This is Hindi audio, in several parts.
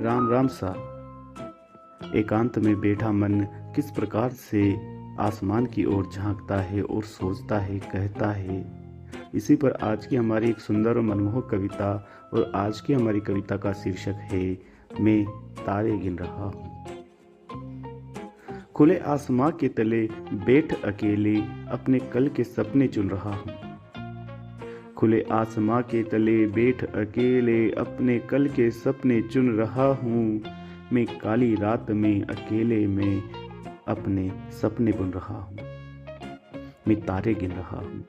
राम राम सा। एकांत में बैठा मन किस प्रकार से आसमान की ओर झांकता है और सोचता है, कहता है। इसी पर आज की हमारी एक सुंदर और मनमोहक कविता, और आज की हमारी कविता का शीर्षक है मैं तारे गिन रहा हूँ। खुले आसमां के तले बैठ अकेले अपने कल के सपने चुन रहा हूँ। खुले आसमां के तले बैठ अकेले अपने कल के सपने चुन रहा हूँ। मैं काली रात में अकेले में अपने सपने बुन रहा हूँ। मैं तारे गिन रहा हूँ,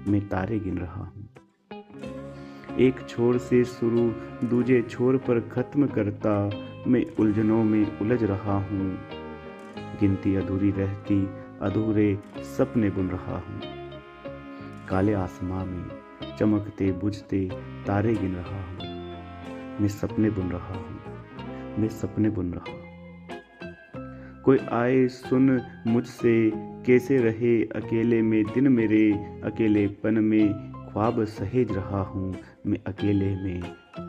मैं तारे गिन रहा हूँ। एक छोर से शुरू दूजे छोर पर खत्म करता मैं उलझनों में उलझ रहा हूँ। गिनती अधूरी रहती अधूरे सपने बुन रहा हूँ। काले आसमां में चमकते बुझते तारे गिन रहा हूँ। मैं सपने बुन रहा हूँ, मैं सपने बुन रहा हूँ। कोई आए सुन मुझसे कैसे रहे अकेले में दिन मेरे, अकेलेपन में ख्वाब सहेज रहा हूँ। मैं अकेले में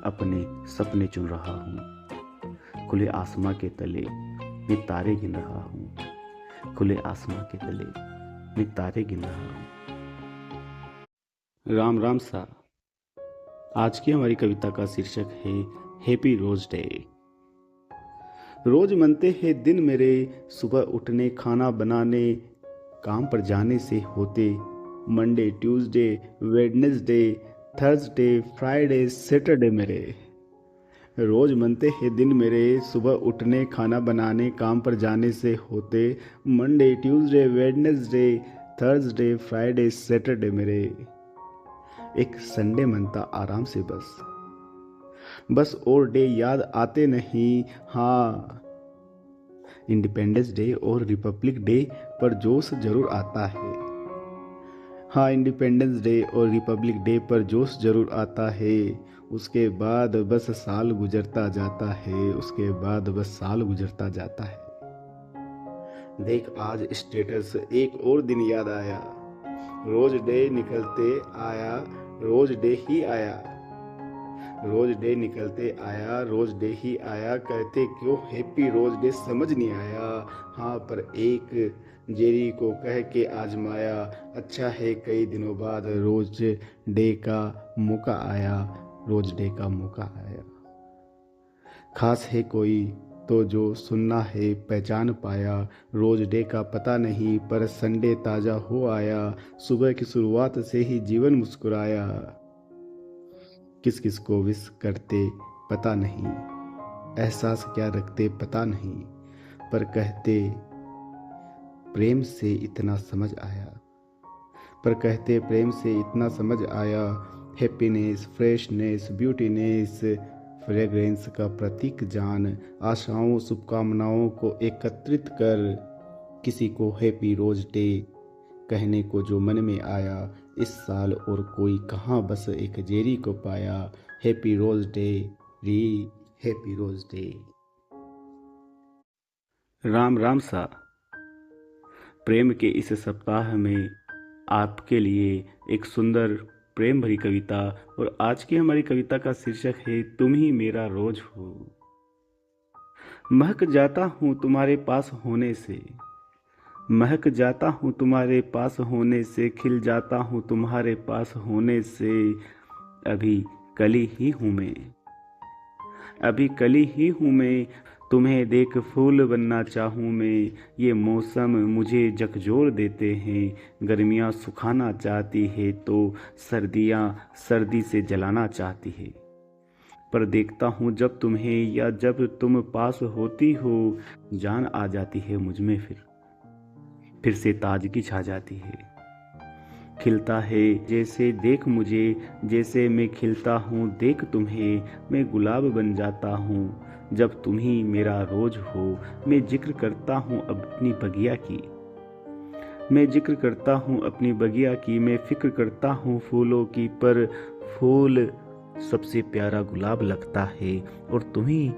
अपने सपने चुन रहा हूँ। खुले आसमां के तले मैं तारे गिन रहा हूँ। खुले आसमां के तले मैं तारे गिन रहा हूँ। राम राम सा। आज की हमारी कविता का शीर्षक है हैप्पी रोज डे। रोज मनते हैं दिन मेरे, सुबह उठने खाना बनाने काम पर जाने से होते। Monday Tuesday Wednesday Thursday Friday Saturday मेरे। रोज मनते हैं दिन मेरे, सुबह उठने खाना बनाने काम पर जाने से होते। Monday Tuesday Wednesday Thursday Friday Saturday मेरे। एक संडे मनता आराम से बस और डे याद आते नहीं। हाँ, इंडिपेंडेंस डे और रिपब्लिक डे पर जोश जरूर आता है। हाँ, इंडिपेंडेंस डे और रिपब्लिक डे पर जोश जरूर आता है। उसके बाद बस साल गुजरता जाता है, उसके बाद बस साल गुजरता जाता है। देख आज स्टेटस एक और दिन याद आया, रोज डे निकलते आया, रोज डे ही आया। रोज डे निकलते आया, रोज डे ही आया। कहते क्यों हैप्पी रोज डे समझ नहीं आया। हाँ, पर एक जेरी को कह के आजमाया। अच्छा है कई दिनों बाद रोज डे का मौका आया, रोज डे का मौका आया। खास है कोई तो जो सुनना है पहचान पाया। रोज डे का पता नहीं पर संडे ताजा हो आया। सुबह की शुरुआत से ही जीवन मुस्कुराया। किस किस को विश करते पता नहीं, एहसास क्या रखते पता नहीं, पर कहते प्रेम से इतना समझ आया, पर कहते प्रेम से इतना समझ आया। हैप्पीनेस फ्रेशनेस ब्यूटीनेस फ्रेग्रेंस का प्रतीक जान, आशाओं शुभकामनाओं को एकत्रित कर किसी को हैप्पी रोज डे कहने को जो मन में आया। इस साल और कोई कहाँ बस एक जेरी को पाया। हैप्पी रोज डे री, happy rose day. Ram Ram सा। प्रेम के इस सप्ताह में आपके लिए एक सुंदर प्रेम भरी कविता, और आज की हमारी कविता का शीर्षक है तुम ही मेरा रोज हो। महक जाता हूँ तुम्हारे पास होने से, महक जाता हूँ तुम्हारे पास होने से, खिल जाता हूँ तुम्हारे पास होने से। अभी कली ही हूँ मैं, अभी कली ही हूँ मैं, तुम्हें देख फूल बनना चाहूँ मैं। ये मौसम मुझे झकझोर देते हैं, गर्मियाँ सुखाना चाहती है तो सर्दियाँ सर्दी से जलाना चाहती है। पर देखता हूँ जब तुम्हें या जब तुम पास होती हो, जान आ जाती है मुझ में, फिर से ताजगी छा जाती है। खिलता है जैसे देख मुझे, जैसे मैं खिलता हूँ देख तुम्हें, मैं गुलाब बन जाता हूँ जब तुम ही मेरा रोज हो। मैं जिक्र करता हूँ अपनी बगिया की, मैं जिक्र करता हूँ अपनी बगिया की, मैं फिक्र करता हूँ फूलों की, पर फूल सबसे प्यारा गुलाब लगता है। और तुम्हें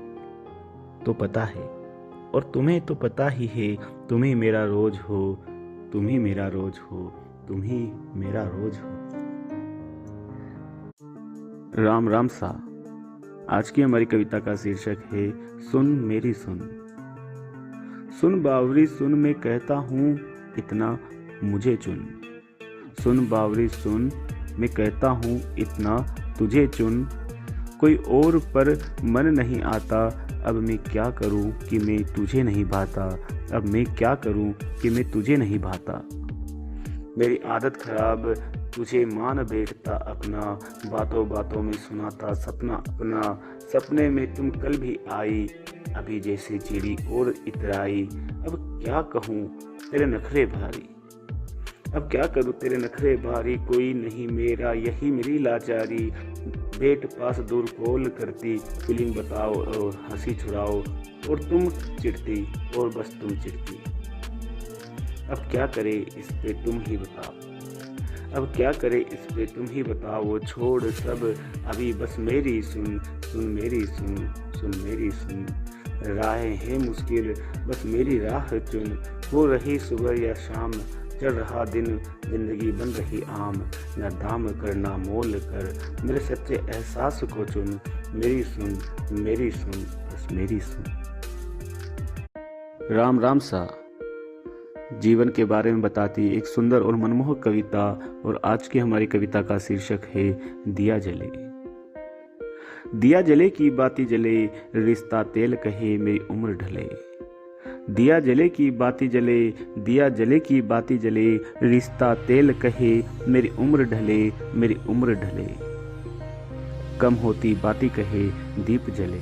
तो पता है, और तुम्हें तो पता ही है, तुम ही मेरा रोज हो, तुम ही मेरा रोज हो, तुम ही मेरा रोज हो। राम राम सा। आज की हमारी कविता का शीर्षक है सुन मेरी सुन। सुन बावरी सुन, मैं कहता हूँ इतना मुझे चुन। सुन बावरी सुन, मैं कहता हूँ इतना तुझे चुन। कोई और पर मन नहीं आता, अब मैं क्या करूँ कि मैं तुझे नहीं भाता। अब मैं क्या करूँ कि मैं तुझे नहीं भाता। मेरी आदत खराब तुझे मान बैठता अपना, बातों बातों में सुनाता सपना अपना। सपने में तुम कल भी आई, अभी जैसे चिड़ी और इतराई। अब क्या कहूँ तेरे नखरे भारी, अब क्या करूँ तेरे नखरे भारी। कोई नहीं मेरा यही मेरी लाचारी। बैठ पास दूर कॉल करती, फीलिंग बताओ और हंसी छुड़ाओ। और तुम चिढ़ती और बस तुम चिढ़ती। अब क्या करे इस पे तुम ही बताओ, अब क्या करे इस पे तुम ही बताओ। छोड़ सब अभी बस मेरी सुन, सुन मेरी सुन, सुन मेरी सुन। राहें हैं मुश्किल बस मेरी राह चुन। हो रही सुबह या शाम, चल रहा दिन, जिंदगी बन रही आम। न दाम कर ना मोल कर, मेरे सच्चे एहसास को चुन। मेरी सुन, मेरी सुन, बस मेरी सुन। राम राम सा जीवन के बारे में बताती एक सुंदर और मनमोहक कविता। और आज की हमारी कविता का शीर्षक है दिया जले। दिया जले की बाती जले, रिश्ता तेल कहे मेरी उम्र ढले। दिया जले की बाती जले, दिया जले की बाती जले। रिश्ता तेल कहे मेरी उम्र ढले, मेरी उम्र ढले। कम होती बाती कहे दीप जले,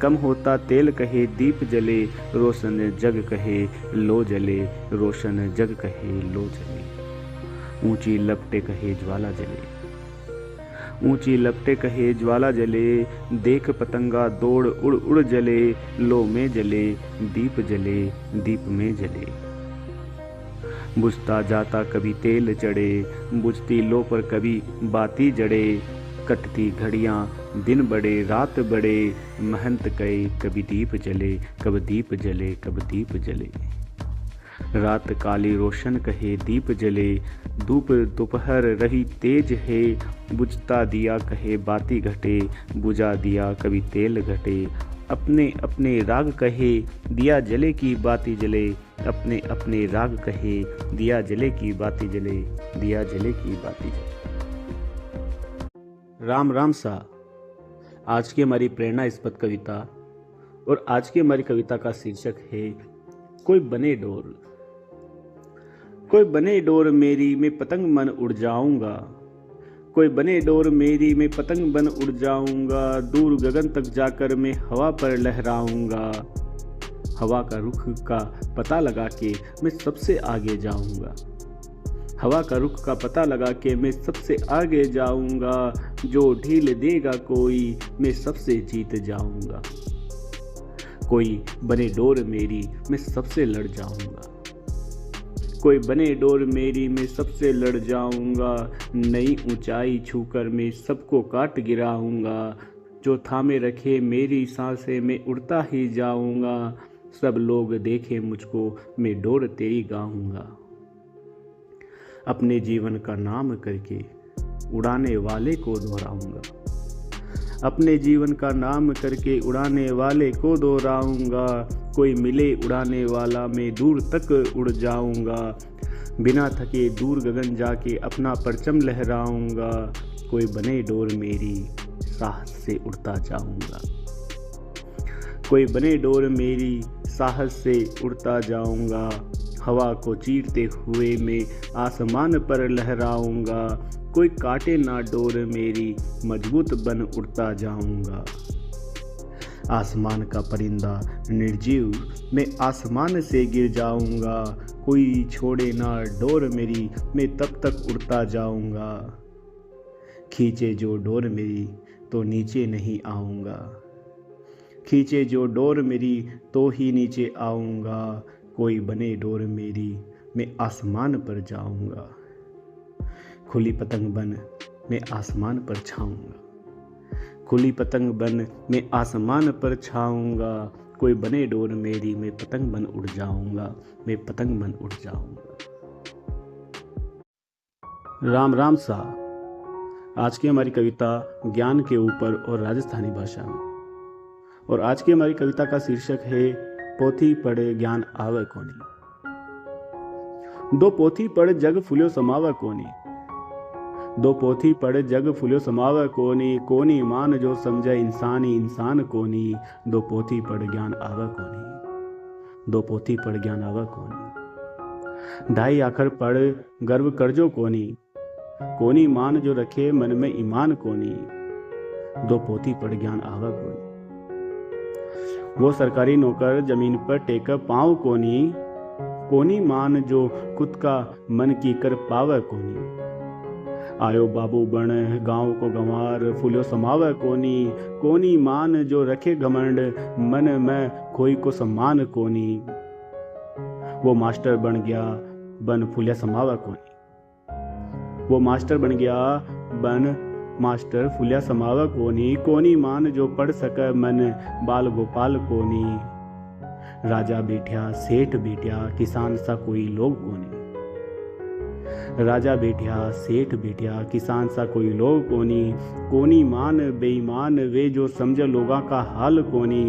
कम होता तेल कहे दीप जले। रोशन जग कहे लो जले, रोशन जग कहे लो जले। ऊंची लपटे कहे ज्वाला जले, ऊंची लपटे कहे ज्वाला जले। देख पतंगा दौड़ उड़ उड़ जले। लो में जले दीप जले, दीप में जले। बुझता जाता कभी तेल चढ़े, बुझती लो पर कभी बाती जड़े। कटती घड़ियां दिन बड़े रात बड़े, महंत कई कभी दीप जले, कब दीप जले, कब दीप जले। रात काली रोशन कहे दीप जले, धूप दोपहर रही तेज है। बुझता दिया कहे बाती घटे, बुझा दिया कभी तेल घटे। अपने अपने राग कहे दिया जले की बाती जले, अपने अपने राग कहे दिया जले की बाती जले, दिया जले की बाती जले। राम राम सा आज की हमारी प्रेरणास्पद कविता। और आज की हमारी कविता का शीर्षक है कोई बने डोर। कोई बने डोर मेरी, मैं पतंग बन उड़ जाऊंगा। कोई बने डोर मेरी, मैं पतंग बन उड़ जाऊंगा। दूर गगन तक जाकर मैं हवा पर लहराऊंगा। हवा का रुख का पता लगा के मैं सबसे आगे जाऊंगा। हवा का रुख का पता लगा के मैं सबसे आगे जाऊंगा। जो ढील देगा कोई, मैं सबसे जीत जाऊंगा। कोई बने डोर मेरी, मैं सबसे लड़ जाऊंगा। कोई बने डोर मेरी, मैं सबसे लड़ जाऊंगा। नई ऊंचाई छूकर मैं सबको काट गिराऊंगा। जो थामे रखे मेरी सांसें, मैं उड़ता ही जाऊंगा। सब लोग देखे मुझको, मैं डोर तेरी गाऊंगा। अपने जीवन का नाम करके उड़ाने वाले को दोहराऊंगा। अपने जीवन का नाम करके उड़ाने वाले को दोहराऊंगा। कोई मिले उड़ाने वाला, मैं दूर तक उड़ जाऊंगा। बिना थके दूर गगन जाके अपना परचम लहराऊंगा। कोई बने डोर मेरी, साहस से उड़ता जाऊंगा। कोई बने डोर मेरी, साहस से उड़ता जाऊंगा। हवा को चीरते हुए मैं आसमान पर लहराऊंगा। कोई काटे ना डोर मेरी, मजबूत बन उड़ता जाऊंगा। आसमान का परिंदा निर्जीव, मैं आसमान से गिर जाऊंगा। कोई छोड़े ना डोर मेरी, मैं तब तक उड़ता जाऊंगा। खींचे जो डोर मेरी, तो नीचे नहीं आऊंगा। खींचे जो डोर मेरी, तो ही नीचे आऊंगा। कोई बने डोर मेरी, मैं आसमान पर जाऊंगा। खुली पतंग बन मैं आसमान पर छाऊंगा। खुली पतंग बन मैं आसमान पर छाऊंगा। कोई बने डोर मेरी, मैं पतंग बन उड़ जाऊंगा। मैं पतंग बन उड़ जाऊंगा। राम राम सा आज की हमारी कविता ज्ञान के ऊपर और राजस्थानी भाषा में। और आज की हमारी कविता का शीर्षक है पोथी पढ़े ज्ञान आवे कोनी। दो पोथी पढ़ जग फुल्यो समावे कोनी। दो पोथी पढ़ जग फुल्यो समावे कोनी। कोनी मान जो समझे इंसानी इंसान कोनी। दो पोथी पढ़ ज्ञान आवे कोनी। दो पोथी पढ़ ज्ञान आवे कोनी। ढाई आखर पढ़ गर्व करजो कोनी। कोनी मान जो रखे मन में ईमान कोनी। दो पोथी पढ़ ज्ञान आवे कोनी। वो सरकारी नौकर जमीन पर टेक पाँव कोनी। कोनी मान जो खुद का मन की कर पावे कोनी। आयो बाबू बण गांव को गंवार फुल्यो समावे कोनी। कोनी मान जो रखे घमंड मन में कोई को सम्मान कोनी। वो मास्टर बन गया बन फुल्या समावे कोनी। वो मास्टर बन गया बन मास्टर फुल्या समावे कोनी। कोनी मान जो पढ़ सके मन बाल गोपाल कोनी। राजा बैठ्या सेठ बैठ्या किसान सा कोई लोग कोनी। राजा बैठ्या सेठ बैठ्या किसान सा कोई लोग कोनी। कोनी मान बेईमान वे जो समझे लोगा का हाल कोनी।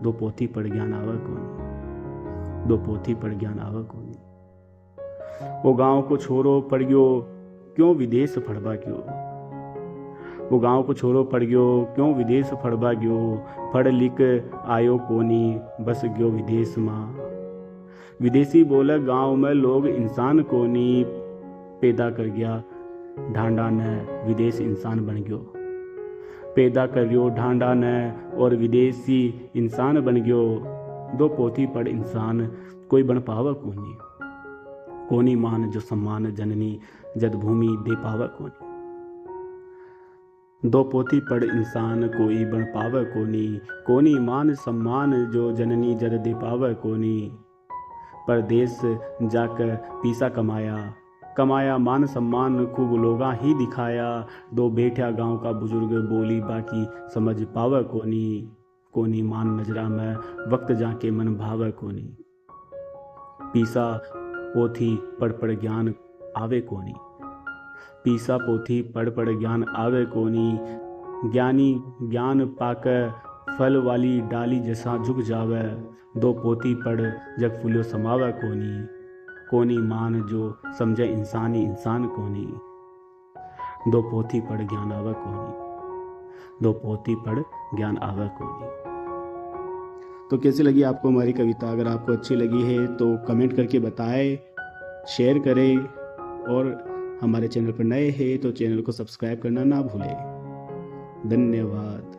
दो पोथी पढ़ ज्ञान आवे कोनी। दो पोथी पढ़ ज्ञान आवे कोनी। वो गांव को छोरो पढ़ गयो क्यों विदेश पढ़बा क्यों। वो गांव को छोरो पढ़ गयो क्यों विदेश पढ़बा गयो। पढ़ लिख आयो कोनी बस गयो विदेश माँ। विदेशी बोले गांव में लोग इंसान कोनी। पैदा कर गया ढांडा ने विदेश इंसान बन गयो। पैदा कर गयो ढांडा ने और विदेशी इंसान बन गयो। दो पोथी पढ़ इंसान कोई बन पावे कोनी। कोनी मान जो सम्मान जननी जद भूमि दे पावे कोनी। दो पोथी पढ़ इंसान कोई बन पावे कोनी। कोनी मान सम्मान जो जननी जद दे पावे कोनी। परदेश जाकर पीसा कमाया कमाया मान सम्मान खूब लोगा ही दिखाया। दो बैठा गांव का बुजुर्ग बोली बाकी समझ पावे कोनी। कोनी मान नजरा में वक्त जाके मन भावे कोनी। पीसा पोथी पढ़ पढ़ ज्ञान आवे कोनी। पीसा पोथी पढ़ पढ़ ज्ञान आवे कोनी। ज्ञानी ज्ञान पाकर फल वाली डाली जैसा झुक जावे। दो पोथी पढ़ जग फुल्यो समावे कोनी। कोनी मान जो समझे इंसानी इंसान कोनी। दो पोथी पढ़ ज्ञान आवे कोनी। दो पोथी पढ़ ज्ञान आवे कोनी। तो कैसी लगी आपको हमारी कविता? अगर आपको अच्छी लगी है तो कमेंट करके बताएं, शेयर करें और हमारे चैनल पर नए हैं तो चैनल को सब्सक्राइब करना ना भूलें। धन्यवाद।